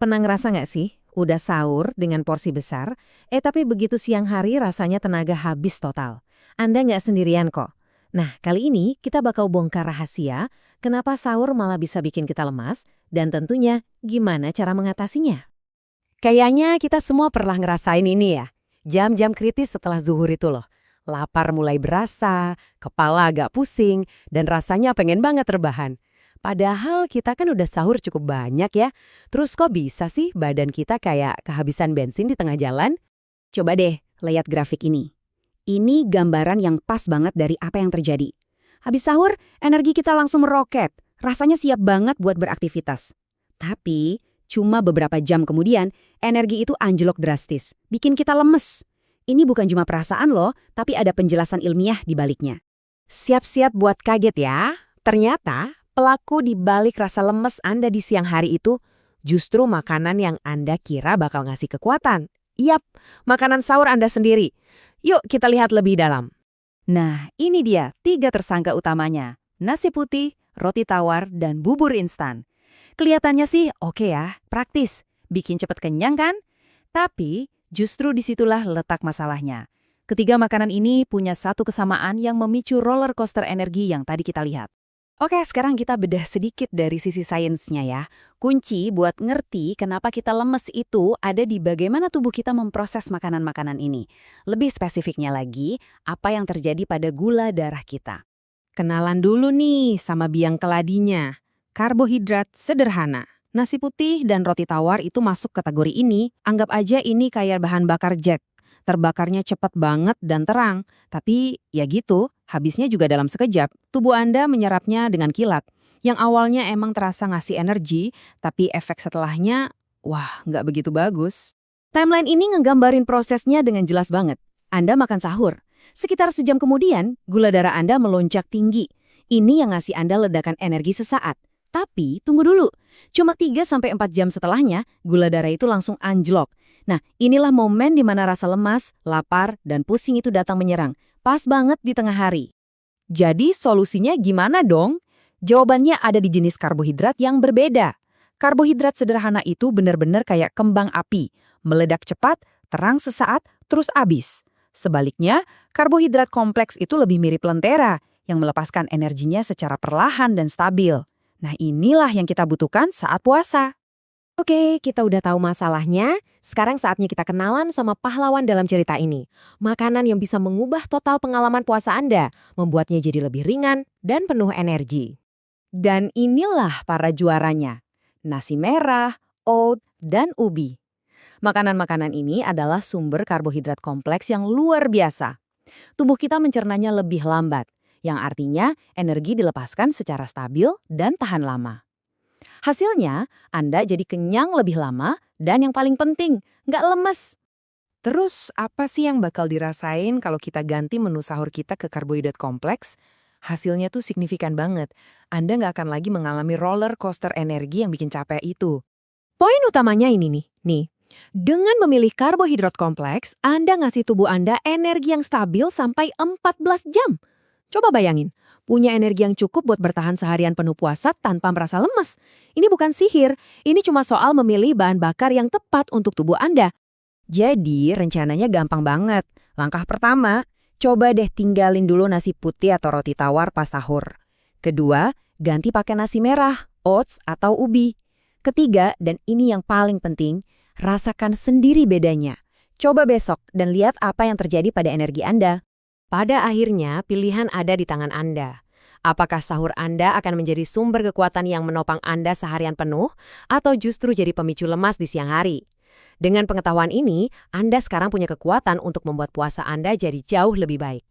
Pernah ngerasa nggak sih, udah sahur dengan porsi besar, tapi begitu siang hari rasanya tenaga habis total. Anda nggak sendirian kok. Nah, kali ini kita bakal bongkar rahasia kenapa sahur malah bisa bikin kita lemas, dan tentunya gimana cara mengatasinya. Kayaknya kita semua pernah ngerasain ini ya. Jam-jam kritis setelah zuhur itu loh. Lapar mulai berasa, kepala agak pusing, dan rasanya pengen banget rebahan. Padahal kita kan udah sahur cukup banyak ya. Terus kok bisa sih badan kita kayak kehabisan bensin di tengah jalan? Coba deh, lihat grafik ini. Ini gambaran yang pas banget dari apa yang terjadi. Habis sahur, energi kita langsung meroket. Rasanya siap banget buat beraktivitas. Tapi, cuma beberapa jam kemudian, energi itu anjlok drastis. Bikin kita lemes. Ini bukan cuma perasaan loh, tapi ada penjelasan ilmiah di baliknya. Siap-siap buat kaget ya. Ternyata pelaku di balik rasa lemes Anda di siang hari itu justru makanan yang Anda kira bakal ngasih kekuatan. Yap, makanan sahur Anda sendiri. Yuk kita lihat lebih dalam. Nah, ini dia 3 tersangka utamanya. Nasi putih, roti tawar, dan bubur instan. Kelihatannya sih oke ya, praktis. Bikin cepet kenyang kan? Tapi justru disitulah letak masalahnya. Ketiga makanan ini punya satu kesamaan yang memicu roller coaster energi yang tadi kita lihat. Oke, sekarang kita bedah sedikit dari sisi sainsnya ya. Kunci buat ngerti kenapa kita lemes itu ada di bagaimana tubuh kita memproses makanan-makanan ini. Lebih spesifiknya lagi, apa yang terjadi pada gula darah kita. Kenalan dulu nih sama biang keladinya. Karbohidrat sederhana. Nasi putih dan roti tawar itu masuk kategori ini. Anggap aja ini kayak bahan bakar jet. Terbakarnya cepat banget dan terang. Tapi ya gitu, habisnya juga dalam sekejap. Tubuh Anda menyerapnya dengan kilat. Yang awalnya emang terasa ngasih energi, tapi efek setelahnya, wah nggak begitu bagus. Timeline ini ngegambarin prosesnya dengan jelas banget. Anda makan sahur. Sekitar sejam kemudian, gula darah Anda melonjak tinggi. Ini yang ngasih Anda ledakan energi sesaat. Tapi tunggu dulu, cuma 3-4 jam setelahnya, gula darah itu langsung anjlok. Nah, inilah momen di mana rasa lemas, lapar, dan pusing itu datang menyerang. Pas banget di tengah hari. Jadi solusinya gimana dong? Jawabannya ada di jenis karbohidrat yang berbeda. Karbohidrat sederhana itu benar-benar kayak kembang api. Meledak cepat, terang sesaat, terus habis. Sebaliknya, karbohidrat kompleks itu lebih mirip lentera, yang melepaskan energinya secara perlahan dan stabil. Nah, inilah yang kita butuhkan saat puasa. Oke, kita udah tahu masalahnya. Sekarang saatnya kita kenalan sama pahlawan dalam cerita ini. Makanan yang bisa mengubah total pengalaman puasa Anda, membuatnya jadi lebih ringan dan penuh energi. Dan inilah para juaranya. Nasi merah, oat, dan ubi. Makanan-makanan ini adalah sumber karbohidrat kompleks yang luar biasa. Tubuh kita mencernanya lebih lambat, yang artinya energi dilepaskan secara stabil dan tahan lama. Hasilnya, Anda jadi kenyang lebih lama dan yang paling penting, nggak lemes. Terus apa sih yang bakal dirasain kalau kita ganti menu sahur kita ke karbohidrat kompleks? Hasilnya tuh signifikan banget. Anda nggak akan lagi mengalami roller coaster energi yang bikin capek itu. Poin utamanya ini nih. Dengan memilih karbohidrat kompleks, Anda ngasih tubuh Anda energi yang stabil sampai 14 jam. Coba bayangin, punya energi yang cukup buat bertahan seharian penuh puasa tanpa merasa lemes. Ini bukan sihir, ini cuma soal memilih bahan bakar yang tepat untuk tubuh Anda. Jadi rencananya gampang banget. Langkah pertama, coba deh tinggalin dulu nasi putih atau roti tawar pas sahur. Kedua, ganti pakai nasi merah, oats atau ubi. Ketiga, dan ini yang paling penting, rasakan sendiri bedanya. Coba besok dan lihat apa yang terjadi pada energi Anda. Pada akhirnya, pilihan ada di tangan Anda. Apakah sahur Anda akan menjadi sumber kekuatan yang menopang Anda seharian penuh, atau justru jadi pemicu lemas di siang hari? Dengan pengetahuan ini, Anda sekarang punya kekuatan untuk membuat puasa Anda jadi jauh lebih baik.